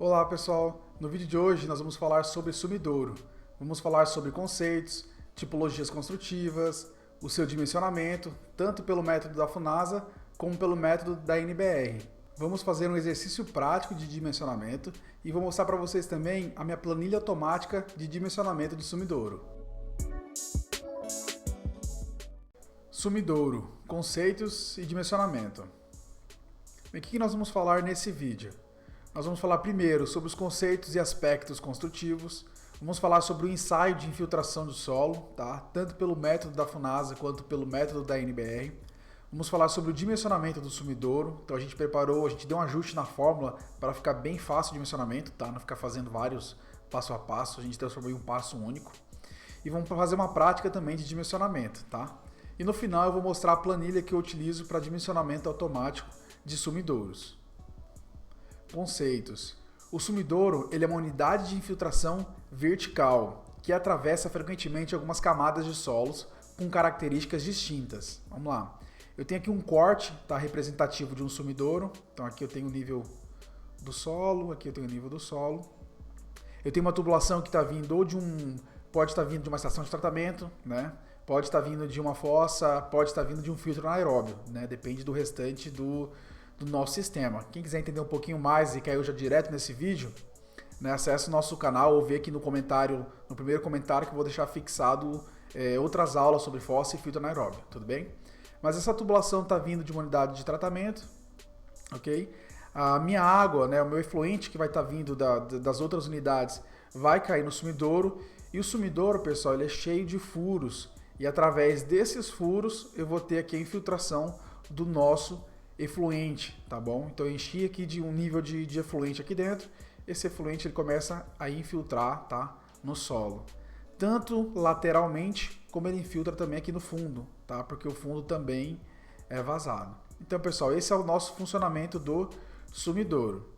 Olá pessoal, no vídeo de hoje nós vamos falar sobre sumidouro. Vamos falar sobre conceitos, tipologias construtivas, o seu dimensionamento, tanto pelo método da FUNASA como pelo método da NBR. Vamos fazer um exercício prático de dimensionamento e vou mostrar para vocês também a minha planilha automática de dimensionamento de sumidouro. Sumidouro, conceitos e dimensionamento. O que nós vamos falar nesse vídeo? Nós vamos falar primeiro sobre os conceitos e aspectos construtivos, vamos falar sobre o ensaio de infiltração do solo, tá? Tanto pelo método da FUNASA quanto pelo método da NBR. Vamos falar sobre o dimensionamento do sumidouro, então a gente deu um ajuste na fórmula para ficar bem fácil o dimensionamento, tá? Não ficar fazendo vários passo a passo, a gente transformou em um passo único. E vamos fazer uma prática também de dimensionamento, tá? E no final eu vou mostrar a planilha que eu utilizo para dimensionamento automático de sumidouros. Conceitos. O sumidouro ele é uma unidade de infiltração vertical que atravessa frequentemente algumas camadas de solos com características distintas. Vamos lá. Eu tenho aqui um corte, tá, representativo de um sumidouro. Então aqui eu tenho o nível do solo, aqui eu tenho o nível do solo. Eu tenho uma tubulação que está vindo pode estar vindo de uma estação de tratamento, né? Pode estar vindo de uma fossa, pode estar vindo de um filtro anaeróbio, né? Depende do restante do nosso sistema. Quem quiser entender um pouquinho mais e caiu já direto nesse vídeo, né, acesse o nosso canal ou vê aqui no primeiro comentário que eu vou deixar fixado outras aulas sobre fossa e filtro anaeróbio, tudo bem? Mas essa tubulação está vindo de uma unidade de tratamento, ok? A minha água, né, o meu efluente que vai estar vindo das outras unidades vai cair no sumidouro, e o sumidouro, pessoal, ele é cheio de furos, e através desses furos eu vou ter aqui a infiltração do nosso efluente, tá bom? Então eu enchi aqui de um nível de efluente aqui dentro, esse efluente ele começa a infiltrar, tá, no solo. Tanto lateralmente, como ele infiltra também aqui no fundo, tá? Porque o fundo também é vazado. Então, pessoal, esse é o nosso funcionamento do sumidouro.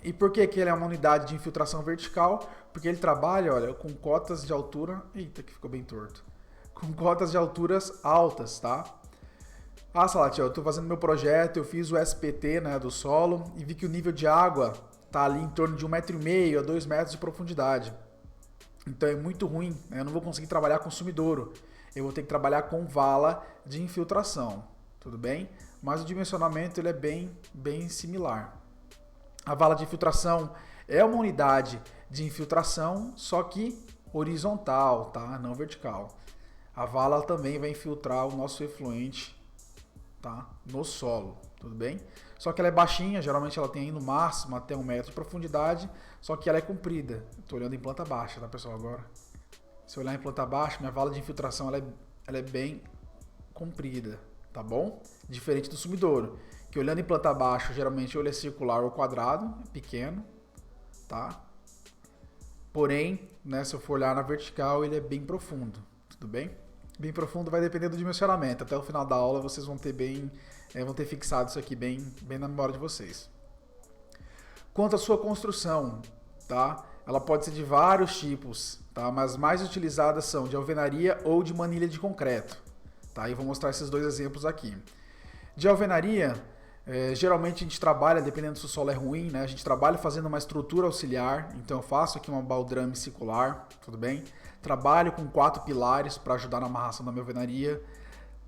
E por que ele é uma unidade de infiltração vertical? Porque ele trabalha, olha, com cotas de altura... Eita, que ficou bem torto. Com cotas de alturas altas, tá? Ah, Salatiel, eu estou fazendo meu projeto, eu fiz o SPT, né, do solo e vi que o nível de água está ali em torno de 1,5 m a 2 metros de profundidade. Então é muito ruim, né? Eu não vou conseguir trabalhar com sumidouro. Eu vou ter que trabalhar com vala de infiltração, tudo bem? Mas o dimensionamento ele é bem similar. A vala de infiltração é uma unidade de infiltração, só que horizontal, tá? Não vertical. A vala também vai infiltrar o nosso efluente, tá, no solo, tudo bem? Só que ela é baixinha, geralmente ela tem aí no máximo até 1 metro de profundidade, só que ela é comprida. Estou olhando em planta baixa, tá, pessoal, agora? Se eu olhar em planta baixa, minha vala de infiltração ela é bem comprida, tá bom? Diferente do sumidouro, que olhando em planta baixa, geralmente ele é circular ou quadrado, é pequeno, tá? Porém, né, se eu for olhar na vertical, ele é bem profundo, tudo bem? Bem profundo vai depender do dimensionamento. Até o final da aula vocês vão ter vão ter fixado isso aqui bem na memória de vocês. Quanto à sua construção, tá? Ela pode ser de vários tipos, tá? Mas as mais utilizadas são de alvenaria ou de manilha de concreto, tá? E eu vou mostrar esses dois exemplos aqui. De alvenaria, geralmente a gente trabalha, dependendo se o solo é ruim, né? A gente trabalha fazendo uma estrutura auxiliar, então eu faço aqui uma baldrame circular, tudo bem? Trabalho com 4 pilares para ajudar na amarração da minha alvenaria,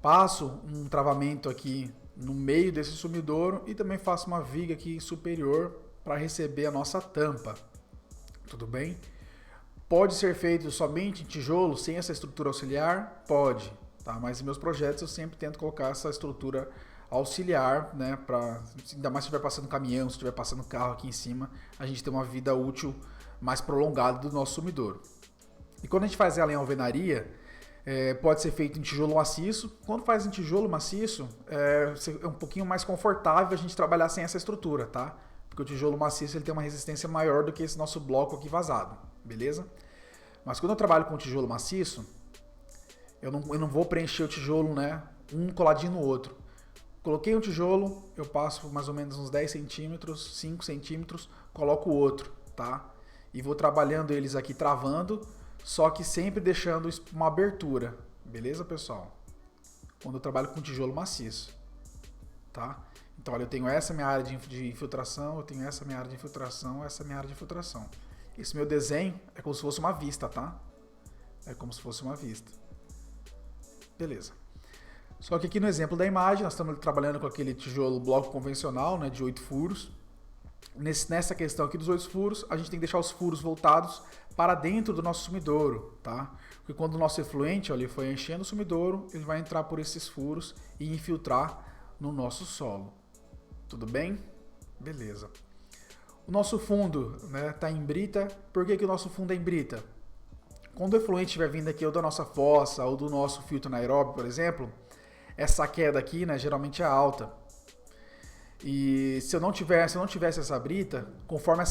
passo um travamento aqui no meio desse sumidouro e também faço uma viga aqui superior para receber a nossa tampa, tudo bem? Pode ser feito somente em tijolo, sem essa estrutura auxiliar? Pode, tá? Mas em meus projetos eu sempre tento colocar essa estrutura auxiliar, né? Ainda mais se estiver passando caminhão, se estiver passando carro aqui em cima, a gente tem uma vida útil mais prolongada do nosso sumidouro. E quando a gente faz ela em alvenaria, pode ser feito em tijolo maciço. Quando faz em tijolo maciço, é um pouquinho mais confortável a gente trabalhar sem essa estrutura, tá? Porque o tijolo maciço ele tem uma resistência maior do que esse nosso bloco aqui vazado, beleza? Mas quando eu trabalho com tijolo maciço, eu não vou preencher o tijolo, né, um coladinho no outro. Coloquei um tijolo, eu passo mais ou menos uns 10 centímetros, 5 centímetros, coloco o outro, tá? E vou trabalhando eles aqui travando, só que sempre deixando uma abertura, beleza, pessoal? Quando eu trabalho com tijolo maciço, tá? Então, olha, eu tenho essa minha área de infiltração, eu tenho essa minha área de infiltração, essa minha área de infiltração. Esse meu desenho é como se fosse uma vista, tá? É como se fosse uma vista. Beleza. Só que aqui no exemplo da imagem, nós estamos trabalhando com aquele tijolo bloco convencional, né, de 8 furos. Nessa questão aqui dos 8 furos, a gente tem que deixar os furos voltados para dentro do nosso sumidouro, tá? Porque quando o nosso efluente, ó, ele foi enchendo o sumidouro, ele vai entrar por esses furos e infiltrar no nosso solo. Tudo bem? Beleza. O nosso fundo, né, tá em brita. Por que o nosso fundo é em brita? Quando o efluente estiver vindo aqui ou da nossa fossa ou do nosso filtro anaeróbio, por exemplo, essa queda aqui, né, geralmente é alta. E se eu não tivesse essa brita, conforme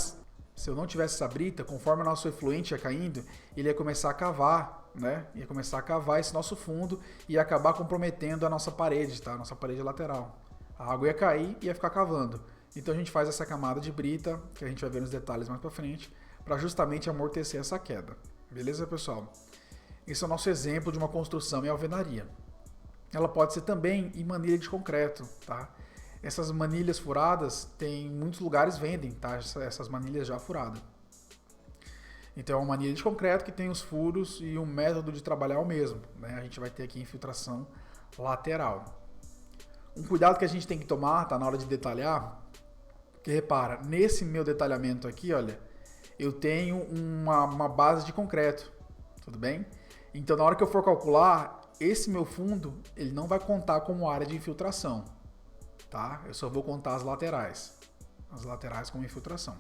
o nosso efluente ia caindo, ele ia começar a cavar, né? Ia começar a cavar esse nosso fundo e ia acabar comprometendo a nossa parede, tá? A nossa parede lateral. A água ia cair e ia ficar cavando. Então a gente faz essa camada de brita, que a gente vai ver nos detalhes mais pra frente, para justamente amortecer essa queda. Beleza, pessoal? Esse é o nosso exemplo de uma construção em alvenaria. Ela pode ser também em manilha de concreto, tá? Essas manilhas furadas, tem muitos lugares vendem, tá? Essas manilhas já furadas. Então é uma manilha de concreto que tem os furos e o método de trabalhar é o mesmo, né? A gente vai ter aqui infiltração lateral. Um cuidado que a gente tem que tomar, tá? Na hora de detalhar, que repara, nesse meu detalhamento aqui, olha, eu tenho uma base de concreto, tudo bem? Então na hora que eu for calcular, esse meu fundo, ele não vai contar como área de infiltração, tá? Eu só vou contar as laterais como infiltração.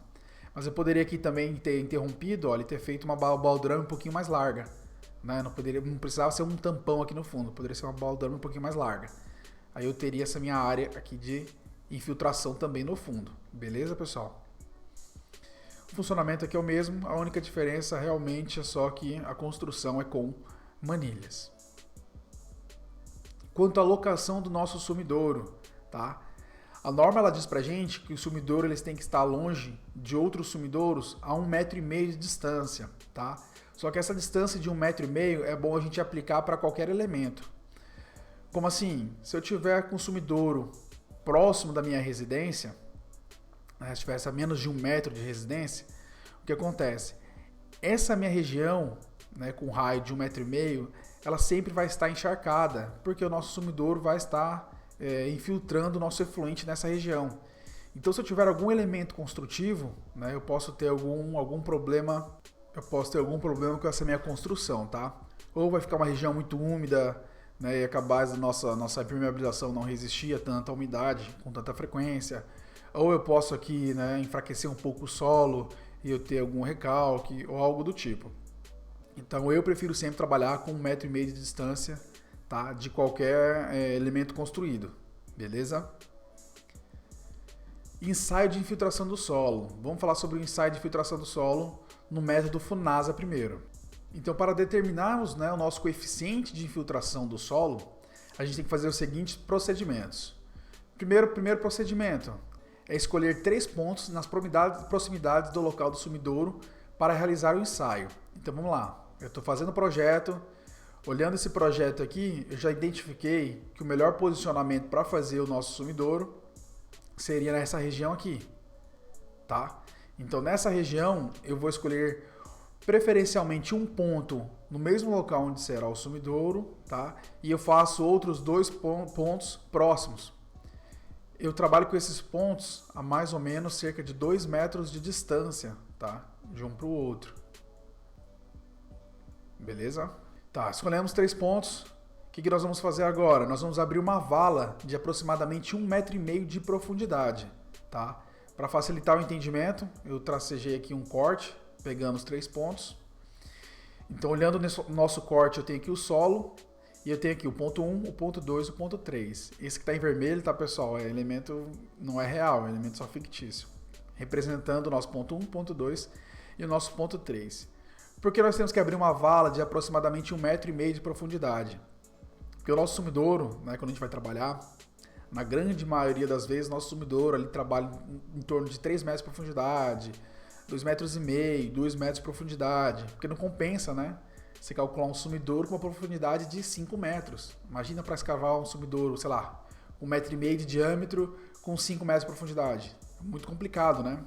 Mas eu poderia aqui também ter interrompido, olha, e ter feito uma baldrame um pouquinho mais larga, né? Não precisava ser um tampão aqui no fundo, poderia ser uma baldrame um pouquinho mais larga. Aí eu teria essa minha área aqui de infiltração também no fundo, beleza, pessoal? O funcionamento aqui é o mesmo, a única diferença realmente é só que a construção é com manilhas. Quanto à locação do nosso sumidouro, tá? A norma ela diz pra gente que o sumidouro eles têm que estar longe de outros sumidouros a 1,5 m de distância, tá? Só que essa distância de 1,5 m é bom a gente aplicar para qualquer elemento. Como assim? Se eu tiver com o sumidouro próximo da minha residência, né, se tivesse a menos de 1 metro de residência, o que acontece? Essa minha região, né, com raio de 1,5 m, ela sempre vai estar encharcada, porque o nosso sumidouro vai estar infiltrando o nosso efluente nessa região. Então, se eu tiver algum elemento construtivo, né, eu posso ter algum problema com essa minha construção, tá? Ou vai ficar uma região muito úmida, né, e acabar a nossa impermeabilização não resistir a tanta umidade com tanta frequência. Ou eu posso aqui, né, enfraquecer um pouco o solo e eu ter algum recalque ou algo do tipo. Então eu prefiro sempre trabalhar com 1,5 m de distância, tá, de qualquer elemento construído, beleza? Ensaio de infiltração do solo. Vamos falar sobre o ensaio de infiltração do solo no método FUNASA primeiro. Então, para determinarmos, né, o nosso coeficiente de infiltração do solo, a gente tem que fazer os seguintes procedimentos. Primeiro procedimento é escolher 3 pontos nas proximidades do local do sumidouro para realizar o ensaio. Então vamos lá, eu estou fazendo o projeto, olhando esse projeto aqui, eu já identifiquei que o melhor posicionamento para fazer o nosso sumidouro seria nessa região aqui, tá? Então nessa região eu vou escolher preferencialmente um ponto no mesmo local onde será o sumidouro, tá? E eu faço outros 2 pontos próximos. Eu trabalho com esses pontos a mais ou menos cerca de 2 metros de distância, tá? De um para o outro. Beleza? Tá, escolhemos 3 pontos. O que nós vamos fazer agora? Nós vamos abrir uma vala de aproximadamente 1,5 m de profundidade, tá? Para facilitar o entendimento, eu tracejei aqui um corte, pegando os 3 pontos. Então, olhando no nosso corte, eu tenho aqui o solo. E eu tenho aqui o ponto 1, o ponto 2 e o ponto 3. Esse que está em vermelho, tá, pessoal? É elemento, não é real, é elemento só fictício. Representando o nosso ponto 1, ponto 2 e o nosso ponto 3. Por que nós temos que abrir uma vala de aproximadamente 1,5 m de profundidade? Porque o nosso sumidouro, né, quando a gente vai trabalhar, na grande maioria das vezes, nosso sumidouro ali trabalha em torno de 3 metros de profundidade, 2,5 metros, 2 metros de profundidade, porque não compensa, né? Você calcular um sumidouro com uma profundidade de 5 metros. Imagina para escavar um sumidouro, sei lá, 1,5 m de diâmetro com 5 metros de profundidade? Muito complicado, né?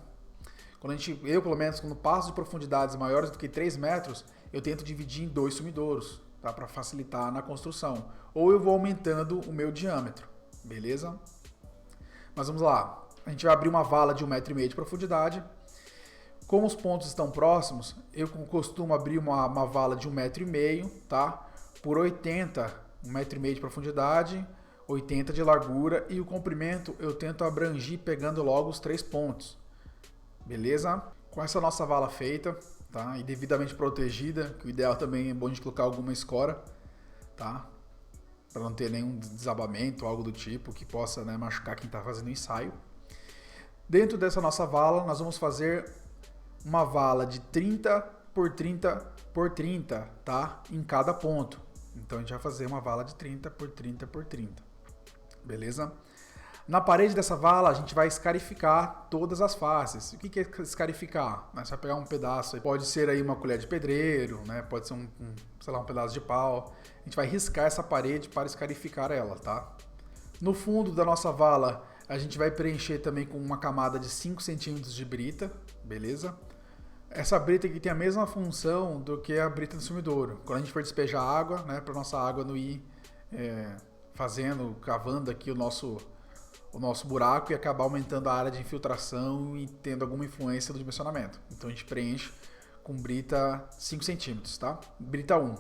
Eu, pelo menos, quando passo de profundidades maiores do que 3 metros, eu tento dividir em 2 sumidouros, tá? Para facilitar na construção. Ou eu vou aumentando o meu diâmetro, beleza? Mas vamos lá. A gente vai abrir uma vala de 1,5 m de profundidade. Como os pontos estão próximos, eu costumo abrir uma vala de 1,5 m, tá? Por 80, 1,5 m de profundidade, 80 de largura, e o comprimento eu tento abrangir pegando logo os 3 pontos. Beleza? Com essa nossa vala feita, tá? E devidamente protegida, que o ideal também é bom a gente colocar alguma escora, tá? Para não ter nenhum desabamento ou algo do tipo que possa, né, machucar quem está fazendo o ensaio. Dentro dessa nossa vala, nós vamos fazer uma vala de 30 por 30 por 30, tá? Em cada ponto. Então a gente vai fazer uma vala de 30 por 30 por 30. Beleza? Na parede dessa vala, a gente vai escarificar todas as faces. O que é escarificar? Você vai pegar um pedaço, pode ser aí uma colher de pedreiro, né? Pode ser sei lá, um pedaço de pau. A gente vai riscar essa parede para escarificar ela, tá? No fundo da nossa vala, a gente vai preencher também com uma camada de 5 centímetros de brita, beleza? Essa brita aqui tem a mesma função do que a brita do sumidouro. Quando a gente for despejar água, né? Para nossa água não ir cavando aqui o nosso buraco e acabar aumentando a área de infiltração e tendo alguma influência do dimensionamento. Então a gente preenche com brita 5 centímetros, tá? Brita 1.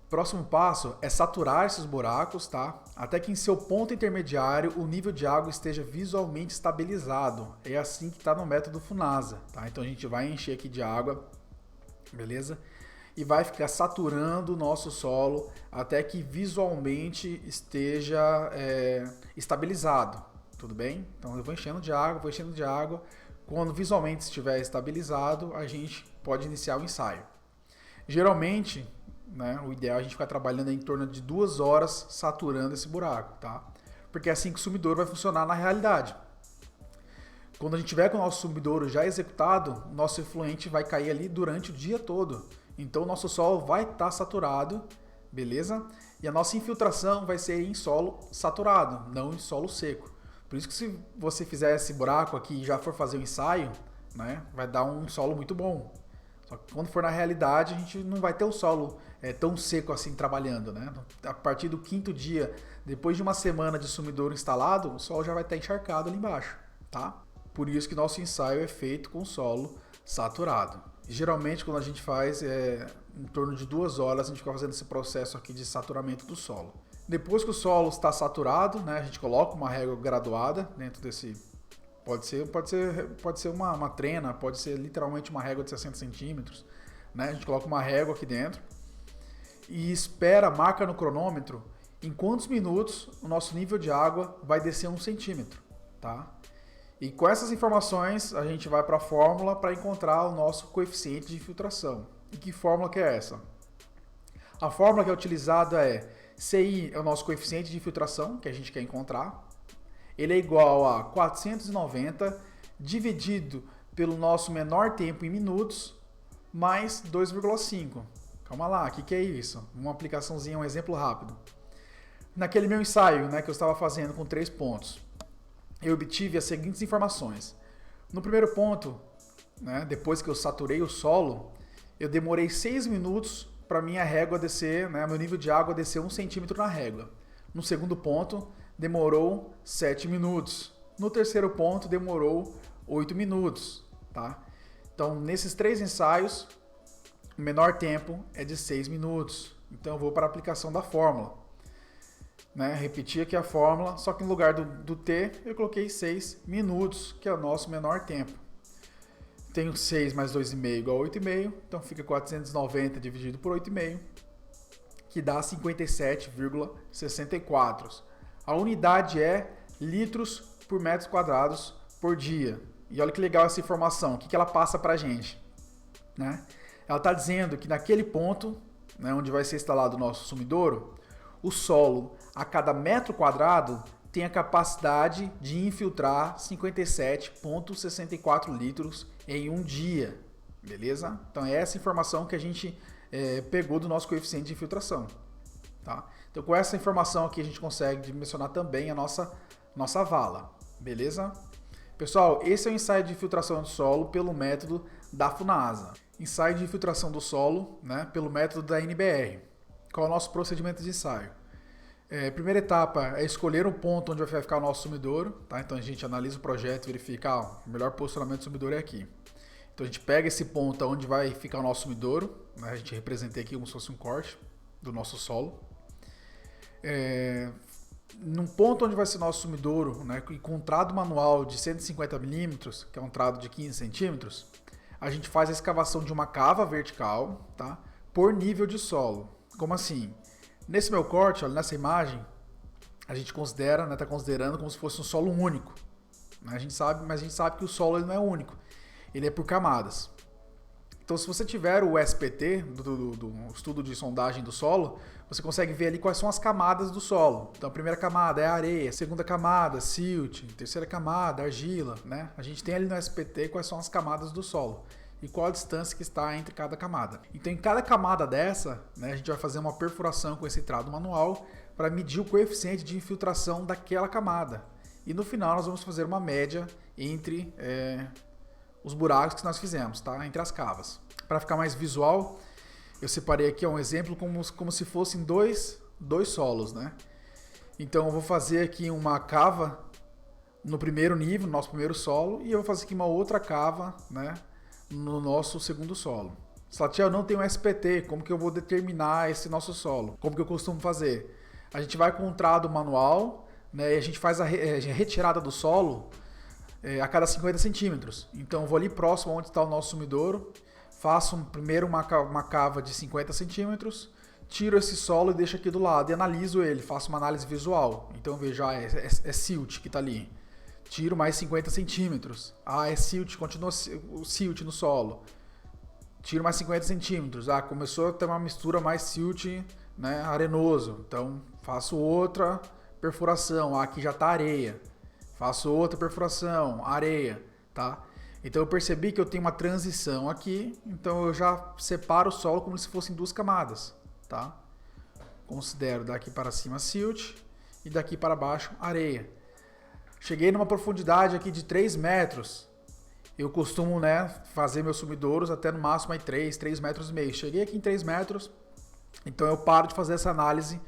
Próximo passo é saturar esses buracos, tá? Até que em seu ponto intermediário o nível de água esteja visualmente estabilizado. É assim que está no método Funasa, tá? Então a gente vai encher aqui de água, beleza? E vai ficar saturando o nosso solo até que visualmente esteja estabilizado. Tudo bem? Então eu vou enchendo de água, Quando visualmente estiver estabilizado, a gente pode iniciar o ensaio. Geralmente, né, o ideal é a gente ficar trabalhando em torno de 2 horas saturando esse buraco, tá? Porque é assim que o sumidouro vai funcionar na realidade. Quando a gente tiver com o nosso sumidouro já executado, o nosso efluente vai cair ali durante o dia todo. Então o nosso solo vai estar saturado, beleza? E a nossa infiltração vai ser em solo saturado, não em solo seco. Por isso que se você fizer esse buraco aqui e já for fazer o ensaio, né, vai dar um solo muito bom. Só que quando for na realidade, a gente não vai ter um solo tão seco assim trabalhando, né? A partir do 5º dia, depois de uma semana de sumidouro instalado, o solo já vai estar encharcado ali embaixo, tá? Por isso que nosso ensaio é feito com solo saturado. E, geralmente, quando a gente faz em torno de 2 horas, a gente fica fazendo esse processo aqui de saturamento do solo. Depois que o solo está saturado, né, a gente coloca uma régua graduada dentro desse... Pode ser uma trena, pode ser literalmente uma régua de 60 centímetros. Né? A gente coloca uma régua aqui dentro e marca no cronômetro em quantos minutos o nosso nível de água vai descer 1 centímetro. Tá? E com essas informações a gente vai para a fórmula para encontrar o nosso coeficiente de infiltração. E que fórmula que é essa? A fórmula que é utilizada é CI é o nosso coeficiente de infiltração que a gente quer encontrar. Ele é igual a 490 dividido pelo nosso menor tempo em minutos mais 2,5. Calma lá, o que é isso? Uma aplicaçãozinha, um exemplo rápido. Naquele meu ensaio, né, que eu estava fazendo com 3 pontos, eu obtive as seguintes informações. No primeiro ponto, né, depois que eu saturei o solo, eu demorei 6 minutos para minha régua descer, né, meu nível de água descer 1 centímetro na régua. No segundo ponto, demorou 7 minutos. No terceiro ponto, demorou 8 minutos. Tá? Então, nesses 3 ensaios, o menor tempo é de 6 minutos. Então, eu vou para a aplicação da fórmula. Né? Repetir aqui a fórmula, só que no lugar do T, eu coloquei 6 minutos, que é o nosso menor tempo. Tenho 6 mais 2,5 igual a 8,5, então fica 490 dividido por 8,5, que dá 57,64. A unidade é litros por metros quadrados por dia. E olha que legal essa informação, o que ela passa para a gente? Né? Ela está dizendo que naquele ponto, né, onde vai ser instalado o nosso sumidouro, o solo, a cada metro quadrado, tem a capacidade de infiltrar 57,64 litros em um dia. Beleza? Então é essa informação que a gente pegou do nosso coeficiente de infiltração. Tá? Então com essa informação aqui a gente consegue dimensionar também a nossa vala. beleza? Pessoal, esse é o ensaio de infiltração do solo pelo método da FUNASA. Ensaio de infiltração do solo, né, pelo método da NBR. Qual é o nosso procedimento de ensaio? Primeira etapa é escolher um ponto onde vai ficar o nosso sumidouro, tá? Então a gente analisa o projeto, verifica, o melhor posicionamento do sumidouro é aqui. Então a gente pega esse ponto onde vai ficar o nosso sumidouro, né? A gente representa aqui como se fosse um corte do nosso solo. Num ponto onde vai ser nosso sumidouro, né, e com um trado manual de 150 milímetros, que é um trado de 15 centímetros, a gente faz a escavação de uma cava vertical, tá, por nível de solo. Como assim? Nesse meu corte, olha, nessa imagem, a gente considera, né, tá considerando como se fosse um solo único. Mas a gente sabe que o solo ele não é único, ele é por camadas. Então, se você tiver o SPT, do estudo de sondagem do solo, você consegue ver ali quais são as camadas do solo. Então, a primeira camada é areia, segunda camada, silt, terceira camada, argila, né? A gente tem ali no SPT quais são as camadas do solo e qual a distância que está entre cada camada. Então, em cada camada dessa, né, a gente vai fazer uma perfuração com esse trado manual para medir o coeficiente de infiltração daquela camada. E no final, nós vamos fazer uma média entre os buracos que nós fizemos, tá? Entre as cavas. Para ficar mais visual, eu separei aqui um exemplo como se fossem dois solos, né? Então eu vou fazer aqui uma cava no primeiro nível, no nosso primeiro solo, e eu vou fazer aqui uma outra cava, né, no nosso segundo solo. Slatia, eu não tenho SPT, como que eu vou determinar esse nosso solo? Como que eu costumo fazer? A gente vai com um trado manual, né, e a gente faz a retirada do solo a cada 50 centímetros. Então eu vou ali próximo onde está o nosso sumidouro, faço primeiro uma cava de 50 centímetros, tiro esse solo e deixo aqui do lado e analiso ele, faço uma análise visual. Então eu vejo, é silt que está ali. Tiro mais 50 centímetros. É silt, continua o silt no solo. Tiro mais 50 centímetros. Começou a ter uma mistura mais silt, né, arenoso. Então faço outra perfuração. Aqui já está areia. Faço outra perfuração, areia, tá? Então eu percebi que eu tenho uma transição aqui, então eu já separo o solo como se fossem duas camadas, tá? Considero daqui para cima silt e daqui para baixo areia. Cheguei numa profundidade aqui de 3 metros. Eu costumo, né, fazer meus sumidouros até no máximo aí 3 metros e meio. Cheguei aqui em 3 metros, então eu paro de fazer essa análise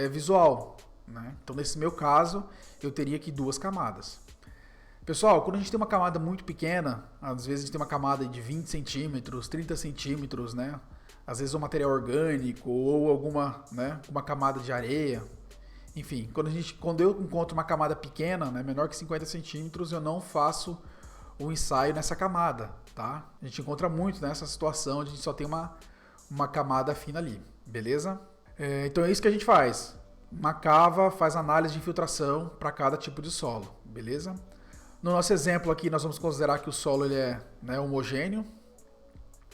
visual, né? Então nesse meu caso, eu teria aqui 2 camadas. Pessoal, quando a gente tem uma camada muito pequena, às vezes a gente tem uma camada de 20 centímetros, 30 centímetros, né? Às vezes um material orgânico ou alguma, né, uma camada de areia. Enfim, quando eu encontro uma camada pequena, né, menor que 50 centímetros, eu não faço o ensaio nessa camada, tá? A gente encontra muito nessa situação onde a gente só tem uma camada fina ali, beleza? Então é isso que a gente faz. Uma cava faz análise de infiltração para cada tipo de solo, beleza? No nosso exemplo aqui, nós vamos considerar que o solo ele é, né, homogêneo.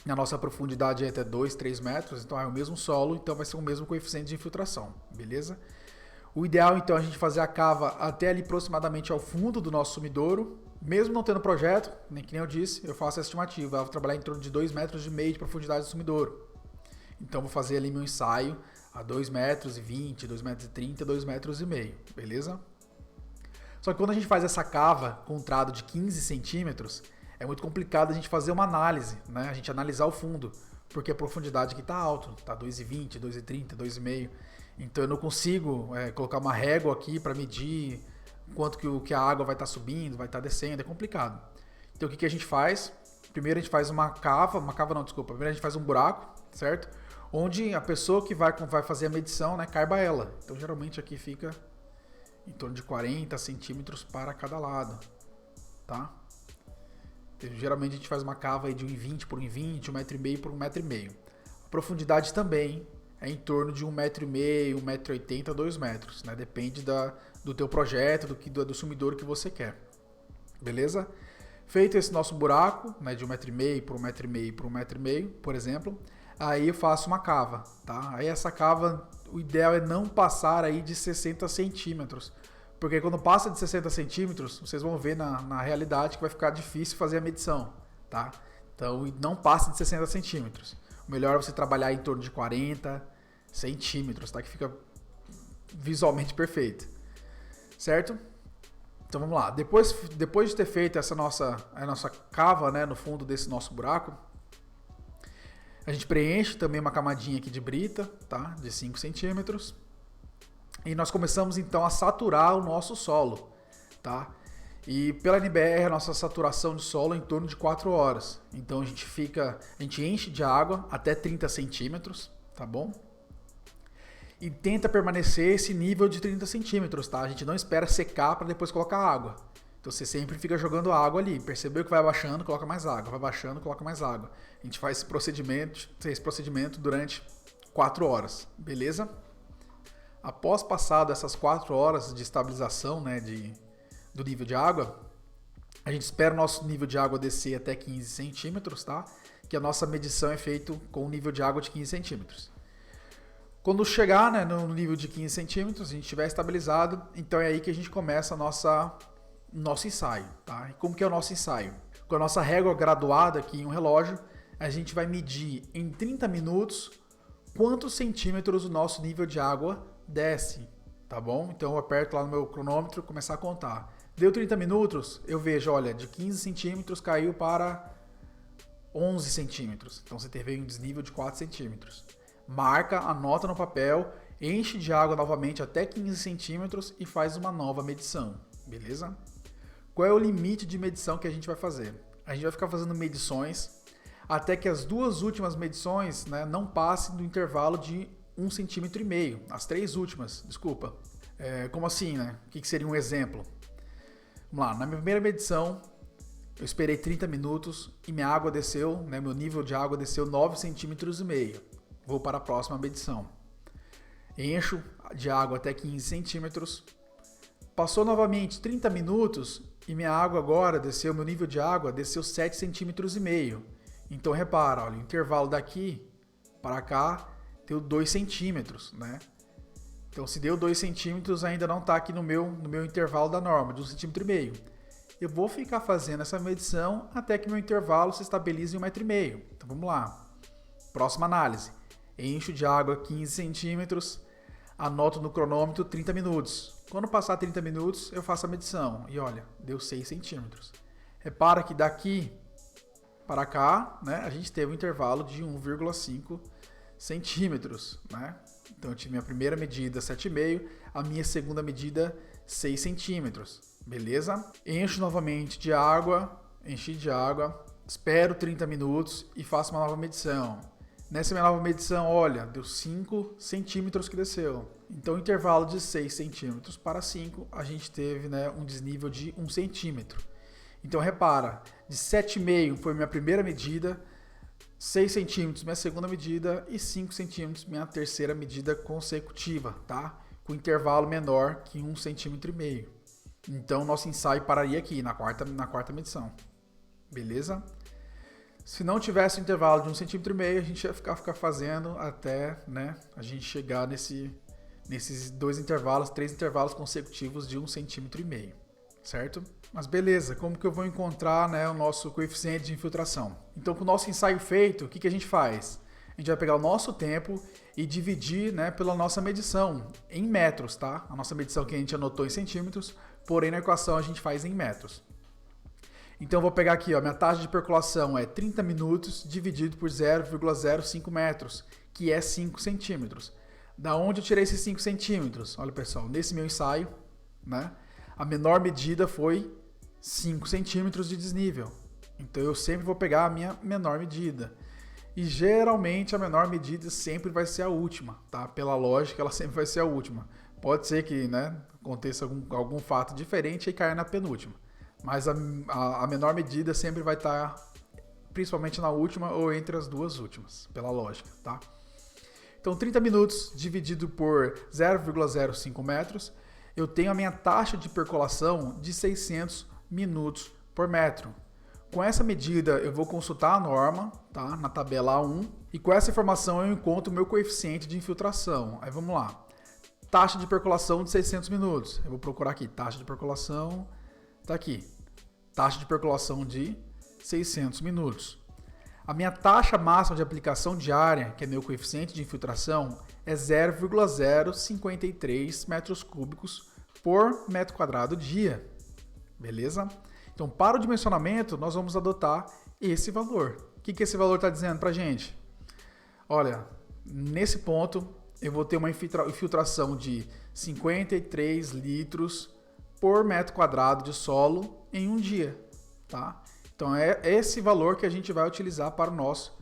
A nossa profundidade é até 2, 3 metros, então é o mesmo solo, então vai ser o mesmo coeficiente de infiltração, beleza? O ideal, então, é a gente fazer a cava até ali aproximadamente ao fundo do nosso sumidouro. Mesmo não tendo projeto, nem que nem eu disse, eu faço a estimativa. Eu vou trabalhar em torno de 2,5 metros de profundidade do sumidouro. Então, vou fazer ali meu ensaio a 2,20 metros, 2,30 metros, 2,5 metros, beleza? Só que quando a gente faz essa cava com um trado de 15 centímetros, é muito complicado a gente fazer uma análise, né? A gente analisar o fundo, porque a profundidade aqui está alta, está 2,20, 2,30, 2,5. Então eu não consigo colocar uma régua aqui para medir quanto que a água vai estar subindo, vai estar descendo, é complicado. Então o que a gente faz? Primeiro a gente faz primeiro a gente faz um buraco, certo? Onde a pessoa que vai fazer a medição, né, caiba ela. Então geralmente aqui fica em torno de 40 centímetros para cada lado, tá? Então, geralmente a gente faz uma cava aí de 1,20 por 1,20, 1,5 metro por 1,5 metro. A profundidade também é em torno de 1,5 metro, 1,80 metro, 2 metros, né? Depende do teu projeto, do sumidouro que você quer. Beleza? Feito esse nosso buraco, né, de 1,5 metro por 1,5 metro por 1,5 metro, por exemplo, aí eu faço uma cava, tá? Aí essa cava, o ideal é não passar aí de 60 centímetros, porque quando passa de 60 centímetros, vocês vão ver na realidade que vai ficar difícil fazer a medição, tá? Então não passe de 60 centímetros. O melhor é você trabalhar em torno de 40 centímetros, tá? Que fica visualmente perfeito, certo? Então vamos lá, depois de ter feito a nossa cava, né, no fundo desse nosso buraco, a gente preenche também uma camadinha aqui de brita, tá, de 5 centímetros. E nós começamos então a saturar o nosso solo, tá? E pela NBR a nossa saturação de solo é em torno de 4 horas. Então a gente enche de água até 30 centímetros, tá bom? E tenta permanecer esse nível de 30 centímetros, tá? A gente não espera secar para depois colocar água. Então você sempre fica jogando água ali. Percebeu que vai baixando, coloca mais água. Vai baixando, coloca mais água. A gente faz esse procedimento durante 4 horas, beleza? Após passado essas 4 horas de estabilização, né, do nível de água, a gente espera o nosso nível de água descer até 15 centímetros, tá? Que a nossa medição é feita com o nível de água de 15 centímetros. Quando chegar, né, no nível de 15 centímetros, a gente estiver estabilizado, então é aí que a gente começa nosso ensaio, tá? E como que é o nosso ensaio? Com a nossa régua graduada aqui em um relógio, a gente vai medir em 30 minutos quantos centímetros o nosso nível de água desce, tá bom? Então eu aperto lá no meu cronômetro e começar a contar. Deu 30 minutos, eu vejo, olha, de 15 centímetros caiu para 11 centímetros. Então você teve um desnível de 4 centímetros. Marca, anota no papel, enche de água novamente até 15 centímetros e faz uma nova medição, beleza? Qual é o limite de medição que a gente vai fazer? A gente vai ficar fazendo medições até que as duas últimas medições, né, não passem do intervalo de 1,5 cm. As 3 últimas, desculpa. Como assim, né? O que seria um exemplo? Vamos lá, na minha primeira medição, eu esperei 30 minutos e minha água desceu, né, meu nível de água desceu 9,5 cm. Vou para a próxima medição. Encho de água até 15 centímetros. Passou novamente 30 minutos e minha água agora desceu, meu nível de água desceu 7,5 centímetros. Então repara, olha, o intervalo daqui para cá deu 2 centímetros, né? Então se deu 2 centímetros ainda não está aqui no meu intervalo da norma, de 1,5 cm. Eu vou ficar fazendo essa medição até que meu intervalo se estabilize em 1,5 m. Então vamos lá. Próxima análise. Encho de água 15 centímetros, anoto no cronômetro 30 minutos. Quando passar 30 minutos, eu faço a medição. E olha, deu 6 centímetros. Repara que daqui para cá, né, a gente teve um intervalo de 1,5 centímetros. Né? Então eu tive minha primeira medida 7,5, a minha segunda medida 6 centímetros. Beleza? Encho novamente de água, enchi de água, espero 30 minutos e faço uma nova medição. Nessa minha nova medição, olha, deu 5 centímetros que desceu. Então, o intervalo de 6 centímetros para 5, a gente teve, né, um desnível de 1 centímetro. Então, repara, de 7,5 foi minha primeira medida, 6 centímetros minha segunda medida e 5 centímetros minha terceira medida consecutiva, tá? Com intervalo menor que 1,5 centímetro. Então, nosso ensaio pararia aqui, na quarta medição. Beleza? Se não tivesse um intervalo de 1,5 centímetro, a gente ia ficar fazendo até, né, a gente chegar nesses 3 intervalos consecutivos de 1,5 centímetro, certo? Mas beleza, como que eu vou encontrar, né, o nosso coeficiente de infiltração? Então, com o nosso ensaio feito, o que a gente faz? A gente vai pegar o nosso tempo e dividir, né, pela nossa medição em metros, tá? A nossa medição que a gente anotou em centímetros, porém na equação a gente faz em metros. Então eu vou pegar aqui, ó, minha taxa de percolação é 30 minutos dividido por 0,05 metros, que é 5 centímetros. Da onde eu tirei esses 5 centímetros? Olha, pessoal, nesse meu ensaio, né, a menor medida foi 5 centímetros de desnível. Então eu sempre vou pegar a minha menor medida. E geralmente a menor medida sempre vai ser a última, tá? Pela lógica, ela sempre vai ser a última. Pode ser que, né, aconteça algum fato diferente e caia na penúltima. Mas a menor medida sempre vai estar principalmente na última ou entre as duas últimas, pela lógica, tá? Então 30 minutos dividido por 0,05 metros, eu tenho a minha taxa de percolação de 600 minutos por metro. Com essa medida eu vou consultar a norma, tá? Na tabela A1, e com essa informação eu encontro o meu coeficiente de infiltração. Aí vamos lá. Taxa de percolação de 600 minutos. Eu vou procurar aqui, taxa de percolação, tá aqui. Taxa de percolação de 600 minutos. A minha taxa máxima de aplicação diária, que é meu coeficiente de infiltração, é 0,053 metros cúbicos por metro quadrado dia. beleza? Então, para o dimensionamento, nós vamos adotar esse valor. O que esse valor está dizendo para a gente? Olha, nesse ponto, eu vou ter uma infiltração de 53 litros por metro quadrado de solo em um dia, tá? Então, é esse valor que a gente vai utilizar para o nosso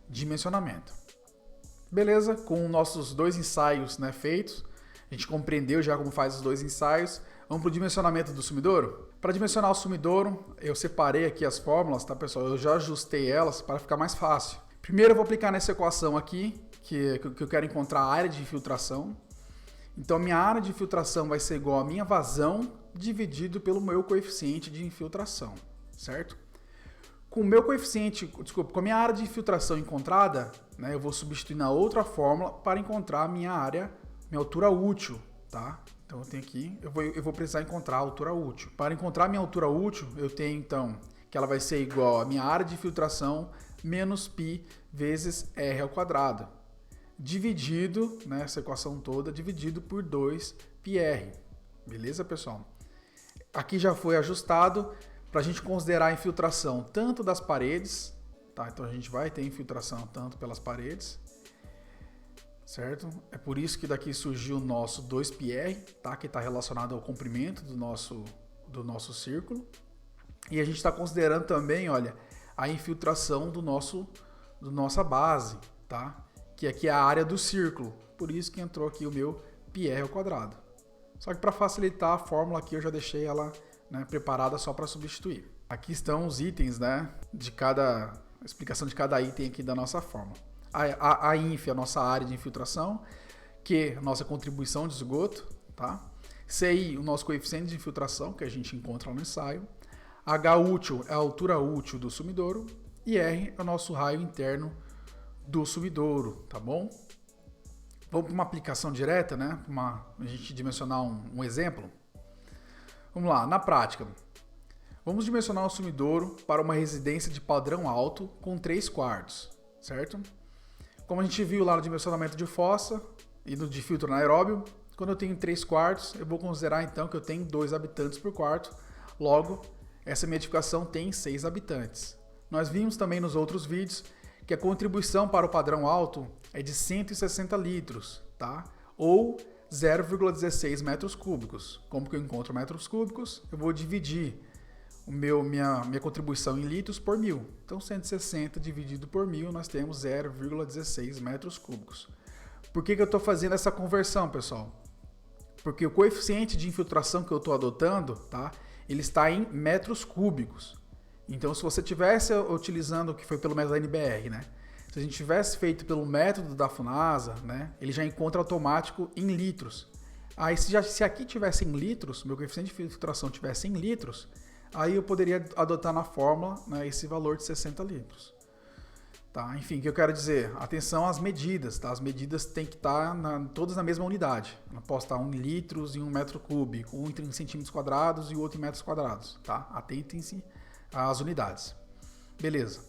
dimensionamento. Beleza? Com nossos dois ensaios, né, feitos, a gente compreendeu já como faz os dois ensaios. Vamos para o dimensionamento do sumidouro? Para dimensionar o sumidouro, eu separei aqui as fórmulas, tá, pessoal? Eu já ajustei elas para ficar mais fácil. Primeiro eu vou aplicar nessa equação aqui, que eu quero encontrar a área de infiltração. Então, minha área de infiltração vai ser igual a minha vazão dividido pelo meu coeficiente de infiltração, certo? Com o meu coeficiente, com a minha área de infiltração encontrada, né, eu vou substituir na outra fórmula para encontrar a minha altura útil, tá? Então eu tenho aqui, eu vou precisar encontrar a altura útil. Para encontrar a minha altura útil, eu tenho então que ela vai ser igual a minha área de infiltração menos π vezes r ao quadrado, dividido, né, essa equação toda, dividido por 2πr. Beleza, pessoal? Aqui já foi ajustado para a gente considerar a infiltração tanto das paredes, tá? Então a gente vai ter infiltração tanto pelas paredes, certo? É por isso que daqui surgiu o nosso 2πr, tá? Que está relacionado ao comprimento do nosso círculo. E a gente está considerando também, olha, a infiltração do nossa base, tá? Que aqui é a área do círculo. Por isso que entrou aqui o meu πr ao quadrado. Só que para facilitar a fórmula aqui eu já deixei ela, né, preparada só para substituir. Aqui estão os itens, né, a explicação de cada item aqui da nossa fórmula. A INF é a nossa área de infiltração, Q, a nossa contribuição de esgoto, tá? CI, o nosso coeficiente de infiltração, que a gente encontra no ensaio. H útil é a altura útil do sumidouro. E R é o nosso raio interno do sumidouro, tá bom? Vamos para uma aplicação direta, né? A gente dimensionar um exemplo. Vamos lá, na prática. Vamos dimensionar o sumidouro para uma residência de padrão alto com 3/4, certo? Como a gente viu lá no dimensionamento de fossa e no de filtro anaeróbio, quando eu tenho 3/4, eu vou considerar então que eu tenho 2 habitantes por quarto, logo, essa minha edificação tem 6 habitantes. Nós vimos também nos outros vídeos que a contribuição para o padrão alto é de 160 litros, tá? Ou 0,16 metros cúbicos. Como que eu encontro metros cúbicos? Eu vou dividir minha contribuição em litros por 1000. Então, 160 dividido por 1000, nós temos 0,16 metros cúbicos. Por que eu estou fazendo essa conversão, pessoal? Porque o coeficiente de infiltração que eu estou adotando, tá? Ele está em metros cúbicos. Então, se você estivesse utilizando o que foi pelo método da NBR, né? Se a gente tivesse feito pelo método da FUNASA, né? Ele já encontra automático em litros. Aí, se aqui tivesse em litros, meu coeficiente de infiltração tivesse em litros, aí eu poderia adotar na fórmula, né, esse valor de 60 litros. Tá? Enfim, o que eu quero dizer? Atenção às medidas, tá? As medidas têm que estar todas na mesma unidade. Não posso estar 1 litros em 1 metro cúbico, um em centímetros quadrados e o outro em metros quadrados. Tá? Atentem-se às unidades. Beleza.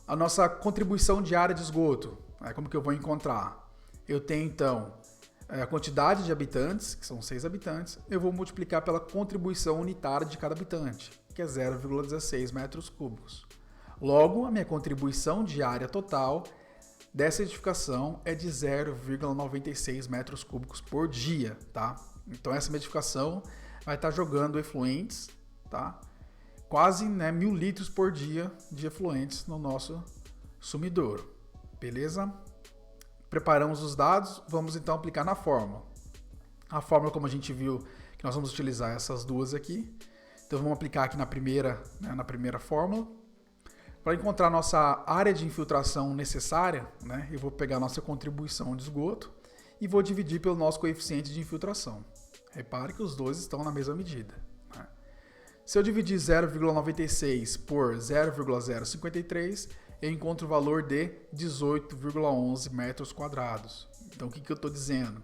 A nossa contribuição de área de esgoto, como que eu vou encontrar? Eu tenho, então, a quantidade de habitantes, que são 6 habitantes, eu vou multiplicar pela contribuição unitária de cada habitante, que é 0,16 metros cúbicos. Logo, a minha contribuição de área total dessa edificação é de 0,96 metros cúbicos por dia, tá? Então, essa minha edificação vai estar jogando efluentes, tá? Quase 1.000 litros por dia de efluentes no nosso sumidouro, beleza? Preparamos os dados, vamos então aplicar na fórmula. A fórmula, como a gente viu, que nós vamos utilizar essas duas aqui. Então vamos aplicar aqui na primeira fórmula. Para encontrar nossa área de infiltração necessária, né, eu vou pegar a nossa contribuição de esgoto e vou dividir pelo nosso coeficiente de infiltração. Repare que os dois estão na mesma medida. Né? Se eu dividir 0,96 por 0,053, eu encontro o valor de 18,11 metros quadrados. Então, o que eu estou dizendo?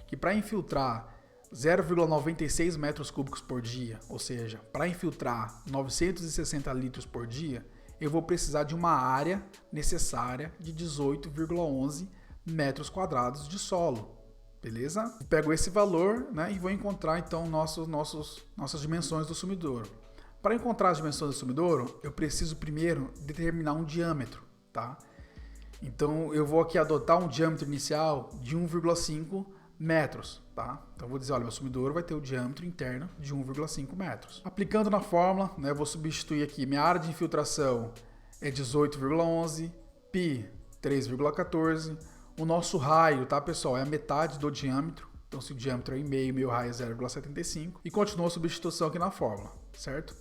Que para infiltrar 0,96 metros cúbicos por dia, ou seja, para infiltrar 960 litros por dia, eu vou precisar de uma área necessária de 18,11 metros quadrados de solo. beleza? Pego esse valor, né, e vou encontrar então nossas dimensões do sumidouro. Para encontrar as dimensões do sumidouro, eu preciso primeiro determinar um diâmetro, tá? Então eu vou aqui adotar um diâmetro inicial de 1,5 metros, tá? Então eu vou dizer, olha, meu sumidouro vai ter o diâmetro interno de 1,5 metros. Aplicando na fórmula, né, eu vou substituir aqui, minha área de infiltração é 18,11, π 3,14, o nosso raio, tá, pessoal, é a metade do diâmetro, então se o diâmetro é 1,5, meu raio é 0,75, e continua a substituição aqui na fórmula, certo?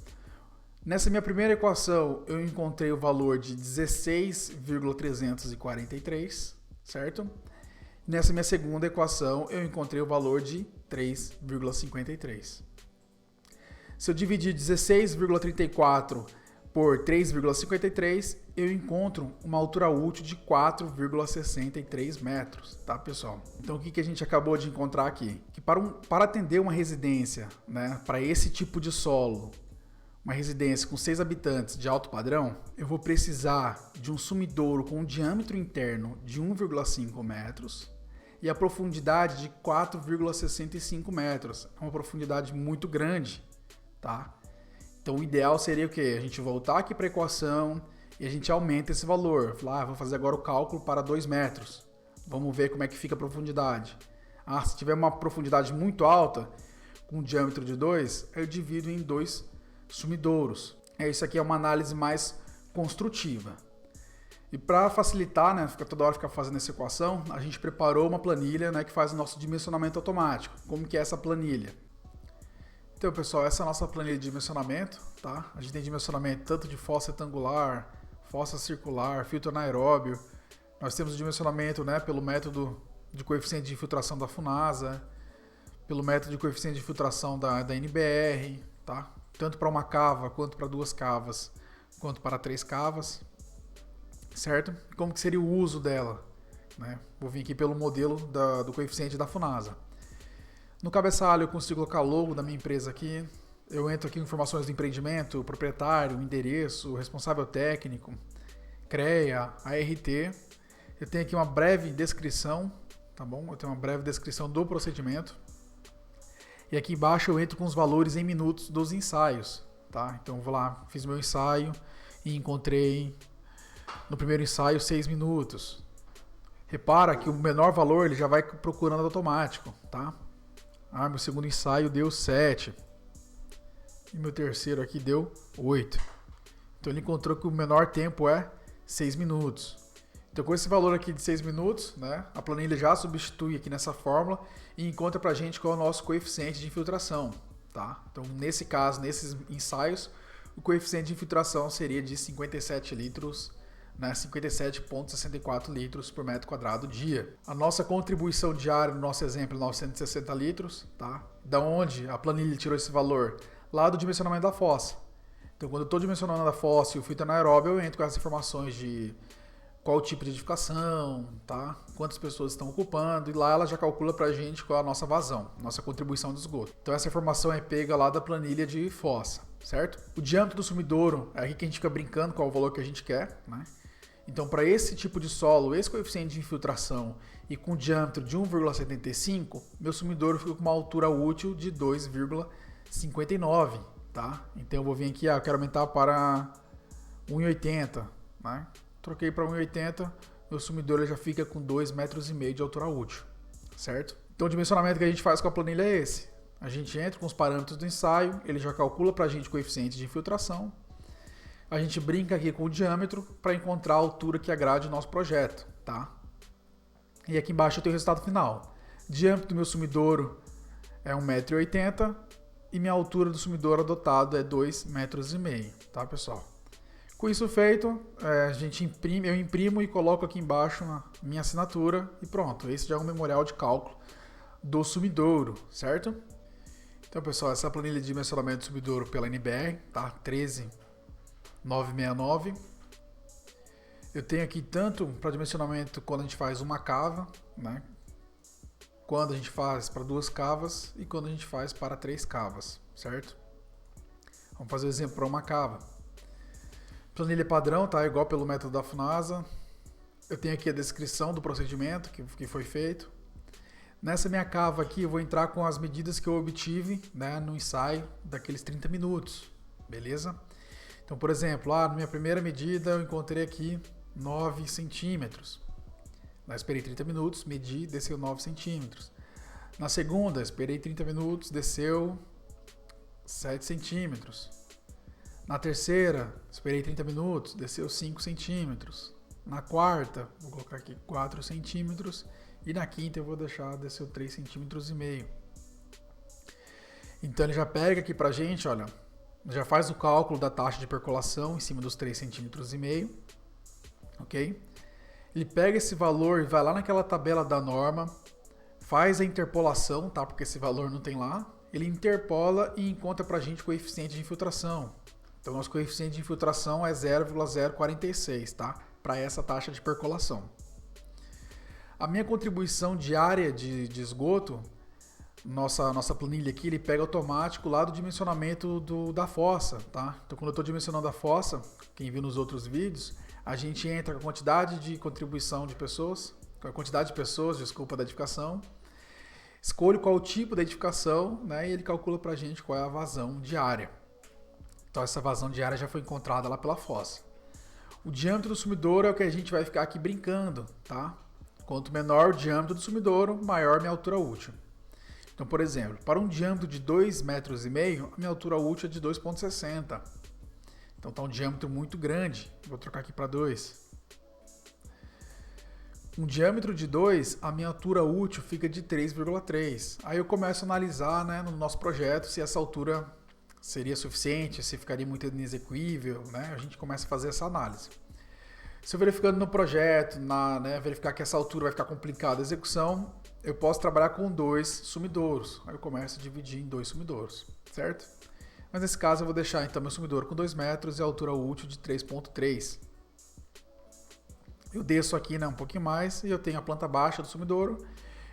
Nessa minha primeira equação, eu encontrei o valor de 16,343, certo? Nessa minha segunda equação, eu encontrei o valor de 3,53. Se eu dividir 16,34 por 3,53, eu encontro uma altura útil de 4,63 metros, tá, pessoal? Então, o que a gente acabou de encontrar aqui? Que para atender uma residência, né, para esse tipo de solo, uma residência com 6 habitantes de alto padrão, eu vou precisar de um sumidouro com um diâmetro interno de 1,5 metros e a profundidade de 4,65 metros. É uma profundidade muito grande, tá? Então o ideal seria o quê? A gente voltar aqui para a equação e a gente aumenta esse valor. Falar, vou fazer agora o cálculo para 2 metros. Vamos ver como é que fica a profundidade. Se tiver uma profundidade muito alta, com um diâmetro de 2, eu divido em 2 sumidouros. Isso aqui é uma análise mais construtiva. E para facilitar, né, toda hora ficar fazendo essa equação, a gente preparou uma planilha, né, que faz o nosso dimensionamento automático. Como que é essa planilha? Então, pessoal, essa é a nossa planilha de dimensionamento, tá? A gente tem dimensionamento tanto de fossa retangular, fossa circular, filtro anaeróbio. Nós temos o dimensionamento, né, pelo método de coeficiente de infiltração da FUNASA, pelo método de coeficiente de infiltração da NBR, tá? Tanto para uma cava, quanto para 2 cavas, quanto para 3 cavas, certo? Como que seria o uso dela, né? Vou vir aqui pelo modelo do coeficiente da FUNASA. No cabeçalho eu consigo colocar o logo da minha empresa aqui, eu entro aqui em informações do empreendimento, o proprietário, o endereço, o responsável técnico, CREA, ART. Eu tenho aqui uma breve descrição, tá bom? Eu tenho uma breve descrição do procedimento. E aqui embaixo eu entro com os valores em minutos dos ensaios, tá? Então eu vou lá, fiz meu ensaio e encontrei no primeiro ensaio 6 minutos. Repara que o menor valor ele já vai procurando automático, tá? Meu segundo ensaio deu 7. E meu terceiro aqui deu 8. Então ele encontrou que o menor tempo é 6 minutos. Então com esse valor aqui de 6 minutos, né, a planilha já substitui aqui nessa fórmula e encontra pra gente qual é o nosso coeficiente de infiltração, tá? Então nesse caso, nesses ensaios, o coeficiente de infiltração seria de 57 litros, né, 57,64 litros por metro quadrado dia. A nossa contribuição diária, no nosso exemplo, é 960 litros, tá? Da onde a planilha tirou esse valor? Lá do dimensionamento da fossa. Então quando eu estou dimensionando a fossa e o filtro anaeróbio, eu entro com as informações de qual o tipo de edificação, tá? Quantas pessoas estão ocupando, e lá ela já calcula pra gente qual é a nossa vazão, nossa contribuição de esgoto. Então essa informação é pega lá da planilha de fossa, certo? O diâmetro do sumidouro é aqui que a gente fica brincando qual é o valor que a gente quer, né? Então para esse tipo de solo, esse coeficiente de infiltração e com diâmetro de 1,75, meu sumidouro fica com uma altura útil de 2,59, tá? Então eu vou vir aqui, eu quero aumentar para 1,80, né? Troquei para 1,80, meu sumidouro já fica com 2,5 metros de altura útil, certo? Então o dimensionamento que a gente faz com a planilha é esse. A gente entra com os parâmetros do ensaio, ele já calcula para a gente o coeficiente de infiltração. A gente brinca aqui com o diâmetro para encontrar a altura que agrade o nosso projeto, tá? E aqui embaixo eu tenho o resultado final. Diâmetro do meu sumidouro é 1,80 m e minha altura do sumidouro adotado é 2,5 metros, tá, pessoal? Com isso feito, eu imprimo e coloco aqui embaixo a minha assinatura e pronto. Esse já é um memorial de cálculo do sumidouro, certo? Então, pessoal, essa é a planilha de dimensionamento do sumidouro pela NBR, tá? 13969. Eu tenho aqui tanto para dimensionamento quando a gente faz uma cava, né? Quando a gente faz para 2 cavas e quando a gente faz para 3 cavas, certo? Vamos fazer o exemplo para uma cava. Planilha padrão, tá? Igual pelo método da FUNASA. Eu tenho aqui a descrição do procedimento que foi feito. Nessa minha cava aqui, eu vou entrar com as medidas que eu obtive, né, no ensaio daqueles 30 minutos, beleza? Então, por exemplo, na minha primeira medida eu encontrei aqui 9 centímetros. Lá esperei 30 minutos, medi, desceu 9 centímetros. Na segunda, esperei 30 minutos, desceu 7 centímetros. Na terceira, esperei 30 minutos, desceu 5 centímetros. Na quarta, vou colocar aqui 4 centímetros. E na quinta eu vou deixar, desceu 3,5 centímetros. Então ele já pega aqui pra gente, olha, já faz o cálculo da taxa de percolação em cima dos 3,5 centímetros, ok? Ele pega esse valor e vai lá naquela tabela da norma, faz a interpolação, tá? Porque esse valor não tem lá. Ele interpola e encontra pra gente o coeficiente de infiltração. Então nosso coeficiente de infiltração é 0,046, tá? Para essa taxa de percolação. A minha contribuição diária de esgoto, nossa planilha aqui, ele pega automático lá do dimensionamento da fossa, tá? Então quando eu estou dimensionando a fossa, quem viu nos outros vídeos, a gente entra com a quantidade de contribuição de pessoas, com a quantidade de pessoas, desculpa, da edificação, escolho qual o tipo da edificação, né? E ele calcula pra gente qual é a vazão diária. Então essa vazão diária já foi encontrada lá pela fossa. O diâmetro do sumidouro é o que a gente vai ficar aqui brincando, tá? Quanto menor o diâmetro do sumidouro, maior minha altura útil. Então, por exemplo, para um diâmetro de 2,5 metros, a minha altura útil é de 2,60. Então está um diâmetro muito grande. Vou trocar aqui para 2. Um diâmetro de 2, a minha altura útil fica de 3,3. Aí eu começo a analisar, né, no nosso projeto se essa altura seria suficiente, se ficaria muito inexequível, né? A gente começa a fazer essa análise. Se eu verificando no projeto, verificar que essa altura vai ficar complicada a execução, eu posso trabalhar com 2 sumidouros. Aí eu começo a dividir em 2 sumidouros, certo? Mas nesse caso eu vou deixar então meu sumidouro com 2 metros e a altura útil de 3,3. Eu desço aqui, né, um pouquinho mais e eu tenho a planta baixa do sumidouro,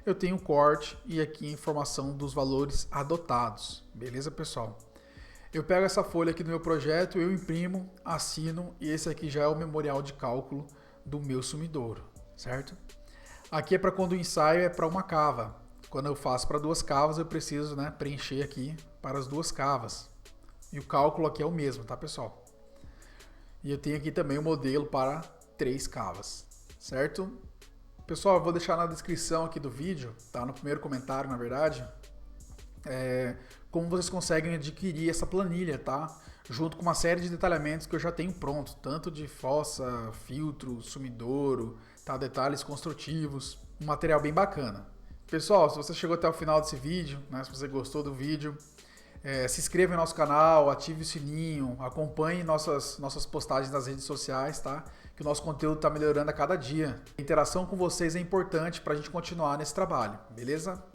eu tenho o corte e aqui a informação dos valores adotados. Beleza, pessoal? Eu pego essa folha aqui do meu projeto, eu imprimo, assino e esse aqui já é o memorial de cálculo do meu sumidouro, certo? Aqui é para quando o ensaio é para uma cava. Quando eu faço para 2 cavas, eu preciso, né, preencher aqui para as 2 cavas. E o cálculo aqui é o mesmo, tá, pessoal? E eu tenho aqui também o modelo para 3 cavas, certo? Pessoal, eu vou deixar na descrição aqui do vídeo, tá? No primeiro comentário, na verdade, como vocês conseguem adquirir essa planilha, tá? Junto com uma série de detalhamentos que eu já tenho pronto, tanto de fossa, filtro, sumidouro, tá? Detalhes construtivos, um material bem bacana. Pessoal, se você chegou até o final desse vídeo, né? Se você gostou do vídeo, se inscreva no nosso canal, ative o sininho, acompanhe nossas postagens nas redes sociais, tá? Que o nosso conteúdo está melhorando a cada dia. A interação com vocês é importante para a gente continuar nesse trabalho, beleza?